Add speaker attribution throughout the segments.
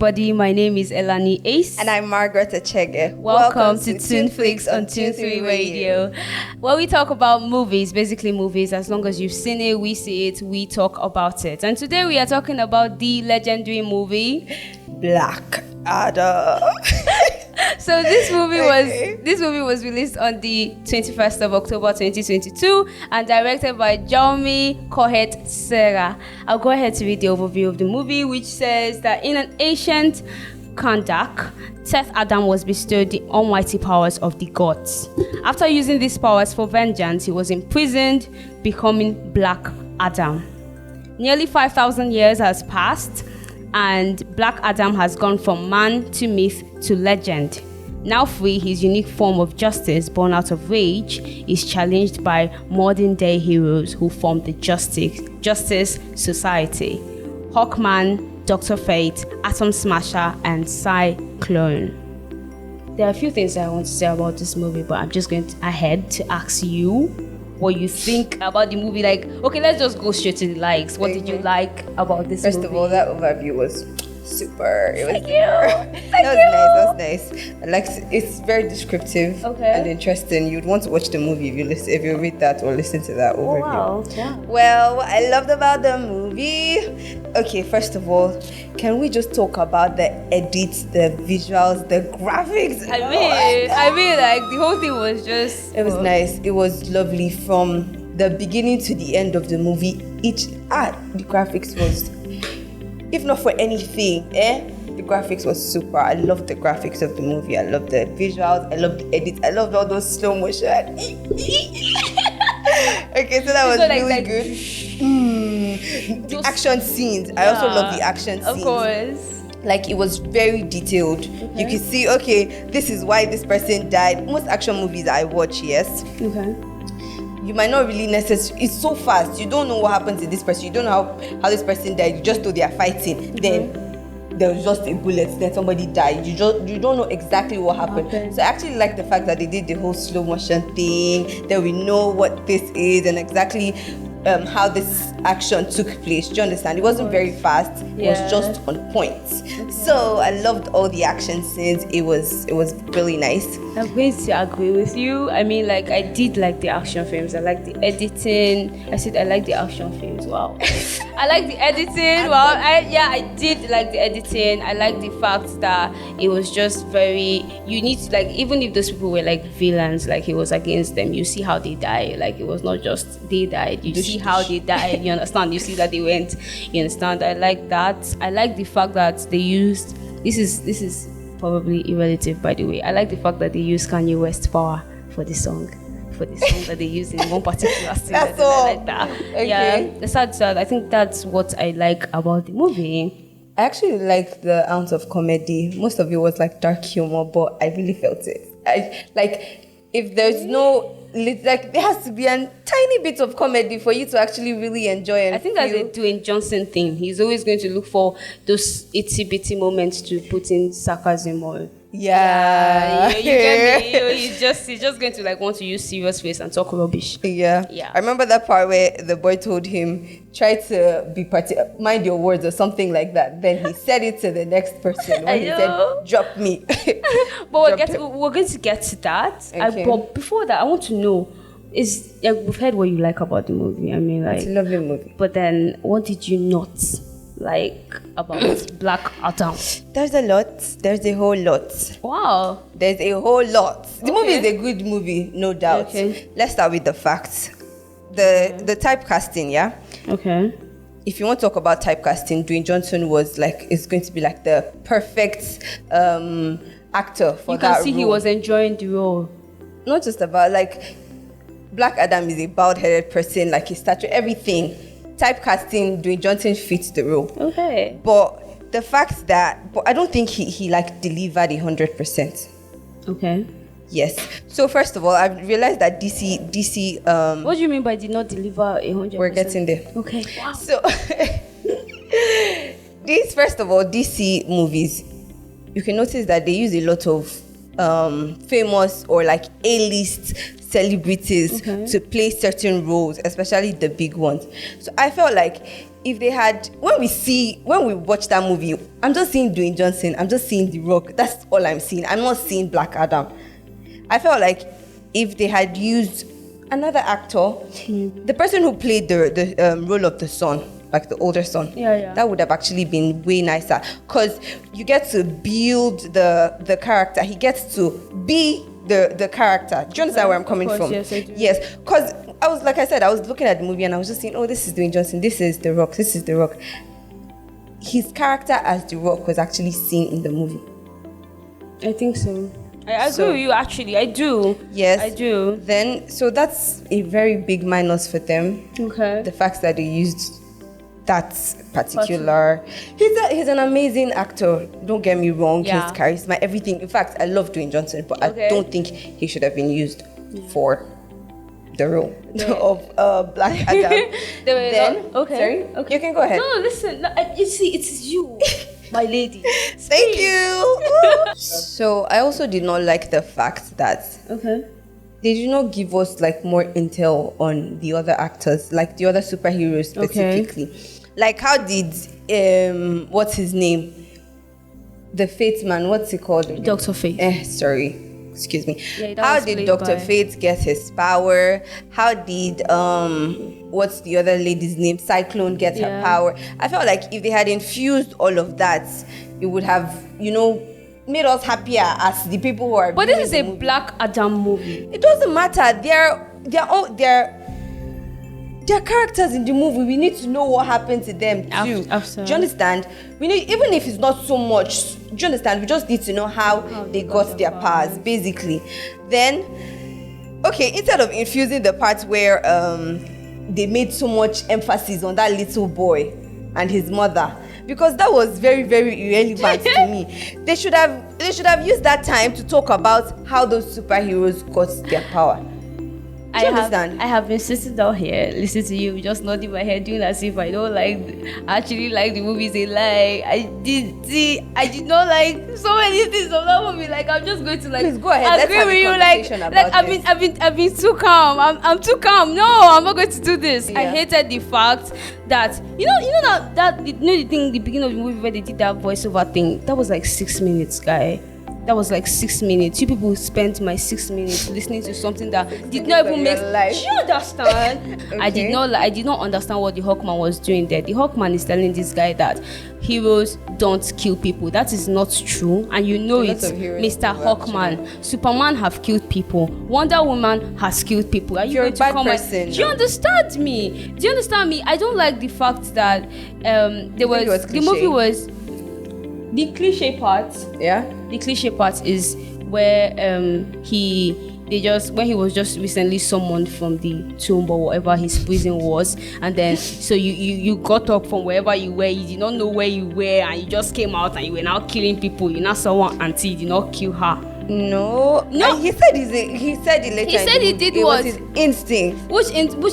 Speaker 1: everybody. My name is Elani Ace.
Speaker 2: And I'm Margaret Echege.
Speaker 1: Welcome to Tuneflix on Tune 3 Radio, where we talk about movies, basically movies. As long as you've seen it, we see it, we talk about it. And today we are talking about the legendary movie
Speaker 2: Black Adam.
Speaker 1: So this movie was released on the 21st of October 2022 and directed by Jaume Cohet Serra. I'll go ahead to read the overview of the movie, which says that in an ancient Kandak, Seth Adam was bestowed the almighty powers of the gods. After using these powers for vengeance, he was imprisoned, becoming Black Adam. Nearly 5,000 years has passed, and Black Adam has gone from man to myth to legend. Now free, his unique form of justice, born out of rage, is challenged by modern-day heroes who form the Justice Society: Hawkman, Dr. Fate, Atom Smasher, and Cyclone. There are a few things I want to say about this movie, but I'm just going ahead to ask you what you think about the movie. Like, okay, let's just go straight to the likes. What did you like about this movie?
Speaker 2: First of all, that overview was super.
Speaker 1: Thank you.
Speaker 2: That was nice. Like, it's very descriptive and interesting. You'd want to watch the movie if you read that or listen to that overview.
Speaker 1: Wow. Yeah.
Speaker 2: Well, what I loved about the movie. Okay, first of all, can we just talk about the edits, the visuals, the graphics?
Speaker 1: I mean, like the whole thing was just.
Speaker 2: It was nice. It was lovely from the beginning to the end of the movie. The graphics was, if not for anything, the graphics was super. I loved the graphics of the movie. I loved the visuals. I loved the edits. I loved all those slow motion. Okay, so that was really good. The action scenes. I also love the action scenes.
Speaker 1: Of course.
Speaker 2: Like, it was very detailed. You could see, this is why this person died. Most action movies I watch, yes.
Speaker 1: Okay.
Speaker 2: You might not really necessarily, it's so fast. You don't know what happened to this person. You don't know how this person died. You just know they are fighting. Then there was just a bullet. Then somebody died. You don't know exactly what happened. Okay. So I actually like the fact that they did the whole slow motion thing. Then we know what this is and exactly how this action took place. Do you understand? It wasn't very fast. It was just on point. Okay. So I loved all the action scenes. It was really nice.
Speaker 1: I'm going to agree with you. I mean, like, I did like the action films. I like the editing. I said I like the action films. Wow. I like the editing. I did like the editing. I like the fact that it was just very, you need to, like, even if those people were like villains, like he was against them, you see how they die. Like, it was not just they died. You see how they died. You understand? You see that they went. You understand? I like that. I like the fact that they used, this is probably irrelative, by the way. I like the fact that they used Kanye West power for the song that they used in one particular scene.
Speaker 2: That's all.
Speaker 1: I like that.
Speaker 2: Okay.
Speaker 1: Yeah, the sad. I think that's what I like about the movie.
Speaker 2: I actually like the ounce of comedy. Most of it was like dark humor, but I really felt it. If there's no, like, there has to be a tiny bit of comedy for you to actually really enjoy it.
Speaker 1: I think that's a Dwayne Johnson thing. He's always going to look for those itsy-bitsy moments to put in sarcasm or...
Speaker 2: Yeah.
Speaker 1: You get me? He's just going to, like, want to use serious face and talk rubbish.
Speaker 2: Yeah. I remember that part where the boy told him, try to be mind your words or something like that. Then he said it to the next person when he said, drop me.
Speaker 1: But we're going to get to that.
Speaker 2: Okay.
Speaker 1: But before that, I want to know, we've heard what you like about the movie. I mean, like,
Speaker 2: it's a lovely movie.
Speaker 1: But then, what did you not like about Black Adam?
Speaker 2: There's a lot. There's a whole lot.
Speaker 1: Wow.
Speaker 2: There's a whole lot. The movie is a good movie, no doubt.
Speaker 1: Okay.
Speaker 2: Let's start with the facts. The typecasting, yeah?
Speaker 1: Okay.
Speaker 2: If you want to talk about typecasting, Dwayne Johnson is going to be like the perfect actor for that role.
Speaker 1: You can see he was enjoying the role.
Speaker 2: Not just about, like, Black Adam is a bald-headed person, like his stature, everything. Typecasting, Dwayne Johnson fits the role.
Speaker 1: Okay.
Speaker 2: But the fact that, I don't think he like delivered 100%.
Speaker 1: Okay.
Speaker 2: Yes. So first of all, I realized that DC.
Speaker 1: What do you mean by did not deliver 100%?
Speaker 2: We're getting there.
Speaker 1: Okay. Wow.
Speaker 2: So first of all, DC movies, you can notice that they use a lot of famous or like A-list celebrities to play certain roles, especially the big ones. So I felt like if they had, when we watch that movie, I'm just seeing Dwayne Johnson, I'm just seeing The Rock. That's all I'm seeing. I'm not seeing Black Adam. I felt like if they had used another actor, the person who played the role of the son, like the older son, that would have actually been way nicer, because you get to build the character. He gets to be the character. Do you understand where I'm coming from?
Speaker 1: Yes, I do.
Speaker 2: Yes, because I was looking at the movie and I was just saying, oh, this is Dwayne Johnson, this is The Rock, this is The Rock. His character as The Rock was actually seen in the movie.
Speaker 1: I think so. I agree with you, actually. I do.
Speaker 2: Yes.
Speaker 1: I do.
Speaker 2: Then, so that's a very big minus for them.
Speaker 1: Okay.
Speaker 2: The fact that they used that particular... He's an amazing actor. Don't get me wrong.
Speaker 1: Yeah.
Speaker 2: His charisma, everything. In fact, I love Dwayne Johnson, but I don't think he should have been used for the role of Black Adam.
Speaker 1: Okay.
Speaker 2: Sorry? You can go ahead.
Speaker 1: No, listen. You see, it's you, my lady.
Speaker 2: Thank you. So I also did not like the fact that they did not give us like more intel on the other actors, like the other superheroes specifically. Like, how did what's his name? The Fate man, what's he called?
Speaker 1: Dr. Fate.
Speaker 2: Sorry. Excuse me.
Speaker 1: Yeah,
Speaker 2: how did Dr. Fate get his power? How did what's the other lady's name? Cyclone get her power? I felt like if they had infused all of that, it would have, made us happier as the people who are.
Speaker 1: But this is a Black Adam movie.
Speaker 2: It doesn't matter. They're characters in the movie. We need to know what happened to them too.
Speaker 1: Absolutely.
Speaker 2: Do you understand? We need, even if it's not so much. Do you understand? We just need to know how they got their powers, basically. Then, okay, instead of infusing the part where they made so much emphasis on that little boy and his mother, because that was very, very irrelevant to me. They should have used that time to talk about how those superheroes got their power. Do you understand?
Speaker 1: I have been sitting down here listening to you, just nodding my head, doing as if I don't actually like the movies. A lie. I did not like so many things of that movie. Like, I'm just going to
Speaker 2: please go ahead.
Speaker 1: agree with you. I've been too calm. I'm too calm. No, I'm not going to do this. Yeah. I hated the fact that the thing, the beginning of the movie where they did that voiceover thing. That was like 6 minutes, guy. That was like 6 minutes. You people spent my 6 minutes listening to something that did not even make sense. Do you understand? Okay. I did not understand what the Hawkman was doing there. The Hawkman is telling this guy that heroes don't kill people. That is not true, and you know it, Mr. Hawkman. Actually. Superman have killed people. Wonder Woman has killed people. Are you going to come
Speaker 2: person?
Speaker 1: Do you understand me? I don't like the fact that the movie was. The cliche part, the cliche part is where when he was just recently summoned from the tomb or whatever his prison was, and then so you got up from wherever you were, you did not know where you were, and you just came out and you were now killing people. You now saw one auntie, you did not kill her.
Speaker 2: No. He said it later.
Speaker 1: He said he did
Speaker 2: what? It was his instinct.
Speaker 1: Which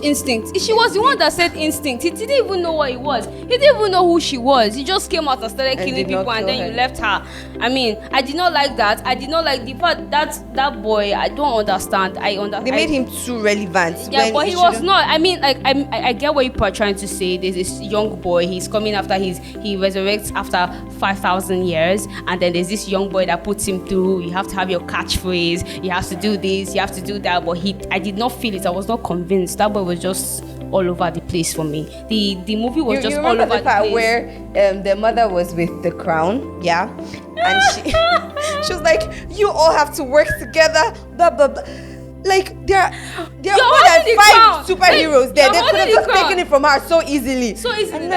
Speaker 1: instinct? She was the one that said instinct. He didn't even know what it was. He didn't even know who she was. He just came out and started killing people, and then you left her. I mean, I did not like that. I did not like the fact that boy. I don't understand. They
Speaker 2: made him too relevant.
Speaker 1: Yeah, but he was not. I mean, like I get what you are trying to say. There's this young boy. He's coming after he resurrects after 5,000 years, and then there's this young boy that puts him through. You have to have your catchphrase, you have to do this, you have to do that, but I did not feel it. I was not convinced. That boy was just all over the place for me. The movie was just all over the place.
Speaker 2: Where the mother was with the crown, and she was like, you all have to work together, blah blah blah. Like, there are more than 5 superheroes there. They could have just taken it from her so easily. And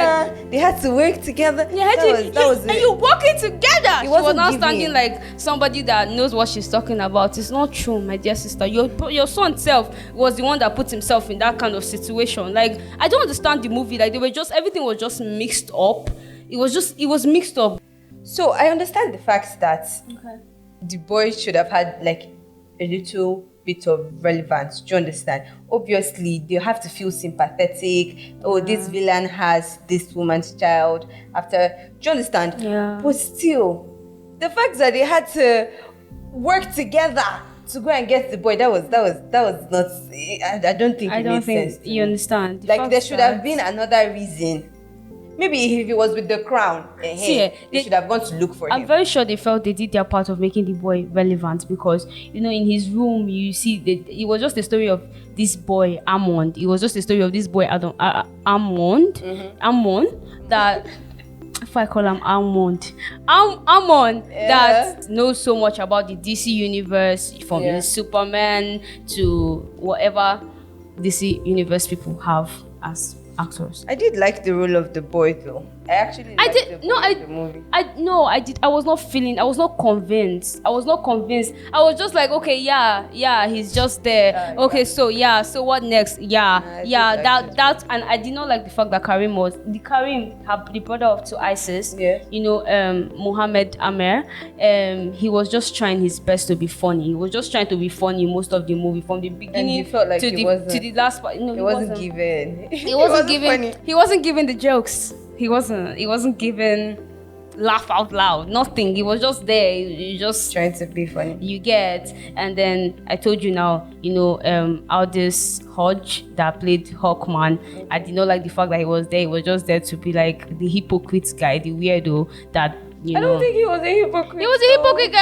Speaker 2: they had to work together.
Speaker 1: And you're working together. She was not standing like somebody that knows what she's talking about. It's not true, my dear sister. Your son self was the one that put himself in that kind of situation. Like, I don't understand the movie. Like, everything was just mixed up. It was mixed up.
Speaker 2: So I understand the fact that the boy should have had like a little bit of relevance. Do you understand? Obviously, they have to feel sympathetic. Oh, this villain has this woman's child after. Do you understand?
Speaker 1: Yeah.
Speaker 2: But still, the fact that they had to work together to go and get the boy, that was not. I don't think it made sense.
Speaker 1: You understand.
Speaker 2: Like, there should have been another reason Maybe if he was with the crown, they should have gone to look for him.
Speaker 1: I'm very sure they felt they did their part of making the boy relevant, because in his room you see it was just a story of this boy Amond. It was just a story of this boy Amond. That if I call him Almond, that knows so much about the DC universe, from the Superman to whatever DC universe people have as actors.
Speaker 2: I did like the role of the boy though. I actually liked the movie.
Speaker 1: I was not convinced. I was just like, okay, he's just there. So what next? That, and I did not like the fact that Karim, the brother of to ISIS, Mohammed Amer, he was just trying his best to be funny. He was just trying to be funny most of the movie, from the beginning
Speaker 2: felt like
Speaker 1: to the last part. No,
Speaker 2: he wasn't given.
Speaker 1: He wasn't giving the jokes. He wasn't giving laugh out loud. Nothing. He was just there. He just
Speaker 2: trying to be funny.
Speaker 1: You get. And then I told you now, Aldous Hodge that played Hawkman. I did not like the fact that he was there. He was just there to be like the hypocrite guy, the weirdo that.
Speaker 2: I don't think he was a hypocrite.
Speaker 1: He was a hypocrite guy.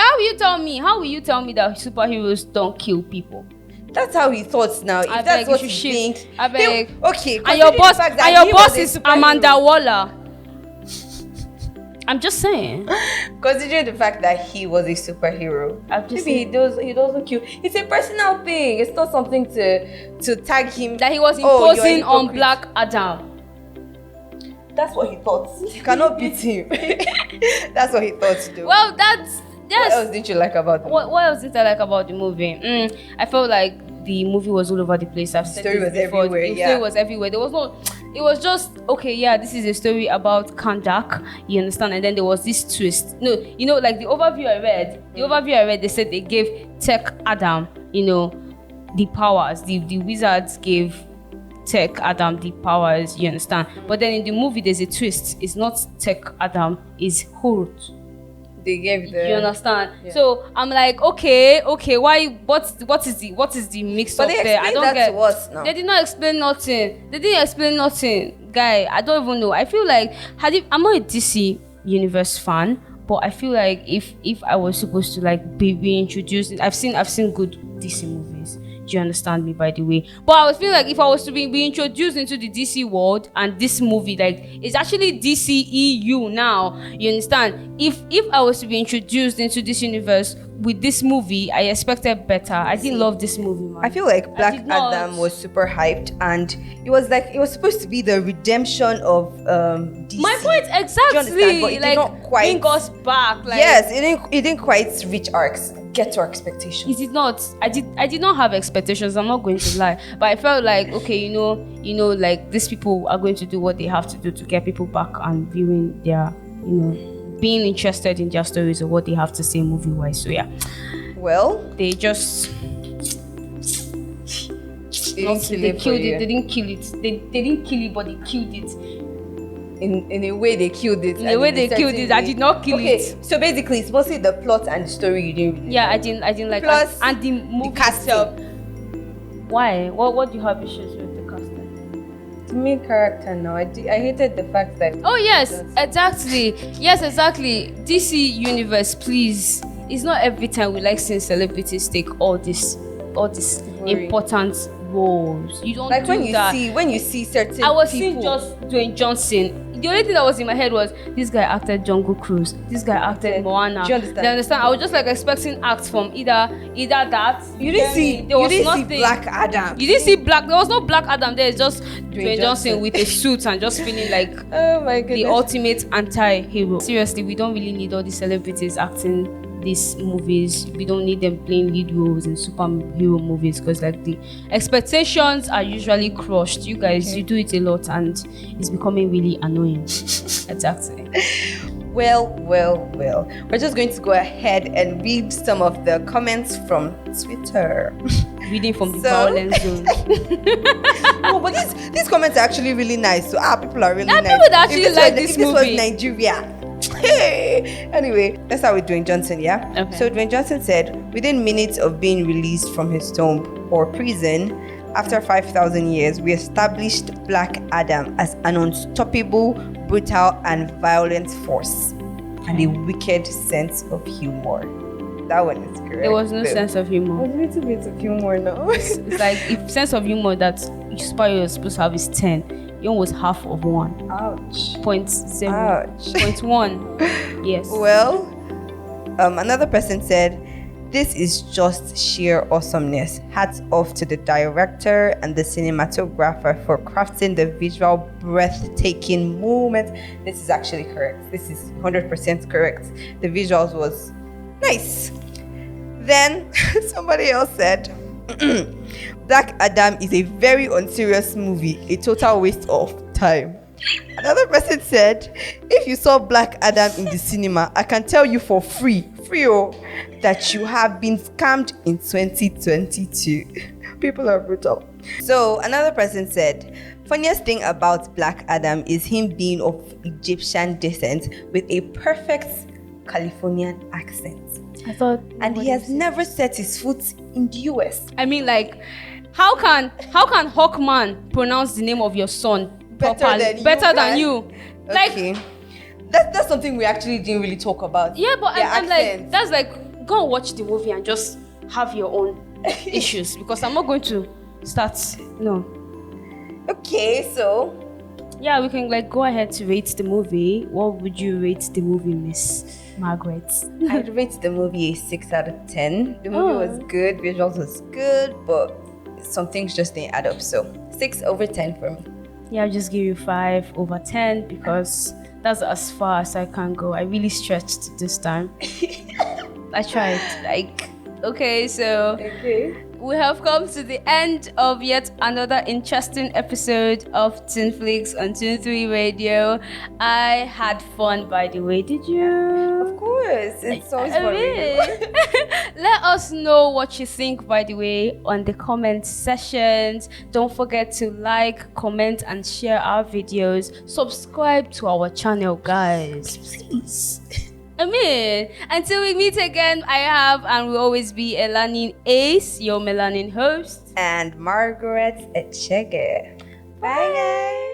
Speaker 1: How will you tell me that superheroes don't kill people?
Speaker 2: That's how he thought now. If that's what you think.
Speaker 1: I beg.
Speaker 2: Okay.
Speaker 1: And your boss is Amanda Waller. I'm just saying.
Speaker 2: Considering the fact that he was a superhero, he doesn't kill. It's a personal thing. It's not something to tag him.
Speaker 1: That he was imposing on Black Adam.
Speaker 2: That's what he thought. You cannot beat him. That's what he thought to do.
Speaker 1: Well, that's. Yes.
Speaker 2: What else did you like about the movie?
Speaker 1: What else did I like about the movie? I felt like the movie was all over the place. I've said
Speaker 2: this before. The story
Speaker 1: was everywhere. There was no. It was just this is a story about Kandak. You understand? And then there was this twist. No, like the overview I read. They said they gave Tech Adam, the powers. The wizards gave Tech Adam the powers. You understand? But then in the movie, there's a twist. It's not Tech Adam. It's Hurut.
Speaker 2: They gave
Speaker 1: you understand? Yeah. So I'm like, okay, why? What is the mix up there? I don't get.
Speaker 2: To us now.
Speaker 1: They did not explain nothing. They didn't explain nothing, guy. I don't even know. I feel like I'm not a DC universe fan, but I feel like if I was supposed to like be introduced, I've seen good DC movies. Do you understand me, by the way? But I was feeling like if I was to be introduced into the DC world, and this movie, like, it's actually DCEU now. You understand? If I was to be introduced into this universe with this movie, I expected better. I didn't love this movie, man.
Speaker 2: I feel like Black Adam was super hyped, and it was supposed to be the redemption of DC.
Speaker 1: My point exactly.
Speaker 2: But it did not quite
Speaker 1: bring us back. Like,
Speaker 2: yes, it didn't quite get to our expectations.
Speaker 1: It did not. I did not have expectations. I'm not going to lie, but I felt like, okay, like these people are going to do what they have to do to get people back and viewing their, being interested in their stories or what they have to say movie wise. So yeah.
Speaker 2: Well,
Speaker 1: they just
Speaker 2: they
Speaker 1: killed it. They didn't kill it. They didn't kill it, but they killed it.
Speaker 2: In a way they killed it.
Speaker 1: In a way they killed it. I did not kill it.
Speaker 2: Okay, so basically it's mostly the plot and the story you didn't really
Speaker 1: like. I didn't like.
Speaker 2: Plus
Speaker 1: and the movie itself. Why? What do you have issues with the casting?
Speaker 2: The main character now. I hated the fact that.
Speaker 1: Oh yes, exactly. Yes, exactly. DC Universe, please. It's not every time we like seeing celebrities take all this important roles. You don't
Speaker 2: like
Speaker 1: do that.
Speaker 2: when you see certain.
Speaker 1: I was seeing just Dwayne Johnson. The only thing that was in my head was this guy acted Jungle Cruise. This guy acted Moana.
Speaker 2: Do you understand?
Speaker 1: You understand? I was just like expecting acts from either that.
Speaker 2: You didn't see. You didn't see Black Adam.
Speaker 1: You didn't see Black. There was no Black Adam there. It's just Dwayne Johnson with a suit and just feeling like
Speaker 2: oh my goodness,
Speaker 1: the ultimate anti-hero. Seriously, we don't really need all these celebrities acting these movies. We don't need them playing lead roles in superhero movies, because like the expectations are usually crushed. You guys, you do it a lot and it's becoming really annoying. Exactly.
Speaker 2: Well, we're just going to go ahead and read some of the comments from Twitter.
Speaker 1: Reading from the violence zone.
Speaker 2: No, but these comments are actually really nice. So people are really nice.
Speaker 1: People that actually like this movie.
Speaker 2: This was Nigeria. Hey. Anyway, that's how we're doing Johnson, yeah? Okay. So Dwayne Johnson said, within minutes of being released from his tomb or prison, after 5,000 years, we established Black Adam as an unstoppable, brutal, and violent force, and a wicked sense of humor. That one is correct.
Speaker 1: There was no sense of humor.
Speaker 2: A little bit of humor now.
Speaker 1: It's like if sense of humor that each superhero is supposed to have is 10, yours was half of 1.
Speaker 2: Ouch.
Speaker 1: 0.0.
Speaker 2: Ouch.
Speaker 1: 0.1. Yes.
Speaker 2: Well, another person said, "This is just sheer awesomeness. Hats off to the director and the cinematographer for crafting the visual breathtaking moment." This is actually correct. This is 100% correct. The visuals was nice. Then somebody else said, "Black Adam is a very unserious movie, a total waste of time." Another person said, "If you saw Black Adam in the cinema, I can tell you for free, that you have been scammed in 2022. People are brutal." So another person said, "Funniest thing about Black Adam is him being of Egyptian descent with a perfect Californian accent.
Speaker 1: I thought,
Speaker 2: and he has never set his foot in the US.
Speaker 1: I mean, like, how can Hawkman pronounce the name of your son better than you? Like,
Speaker 2: okay. That's something we actually didn't really talk about.
Speaker 1: Yeah, but I'm like, that's like, go and watch the movie and just have your own issues, because I'm not going to start. No.
Speaker 2: Okay, so
Speaker 1: yeah, we can like go ahead to rate the movie. What would you rate the movie, Miss Margaret?
Speaker 2: I'd rate the movie a 6 out of 10. The movie was good, visuals was good, but some things just didn't add up. So 6 over 10 for me.
Speaker 1: Yeah, I'll just give you 5 over 10 because that's as far as I can go. I really stretched this time. I tried. Like, okay, so we have come to the end of yet another interesting episode of Tuneflix on Tune 3 Radio. I had fun, by the way. Did you?
Speaker 2: Of course. It's always fun.
Speaker 1: Let us know what you think, by the way, on the comment sections. Don't forget to like, comment, and share our videos. Subscribe to our channel, guys. Please. I mean, until we meet again, I have and will always be Elanin Ace, your melanin host.
Speaker 2: And Margaret Echege. Bye, guys.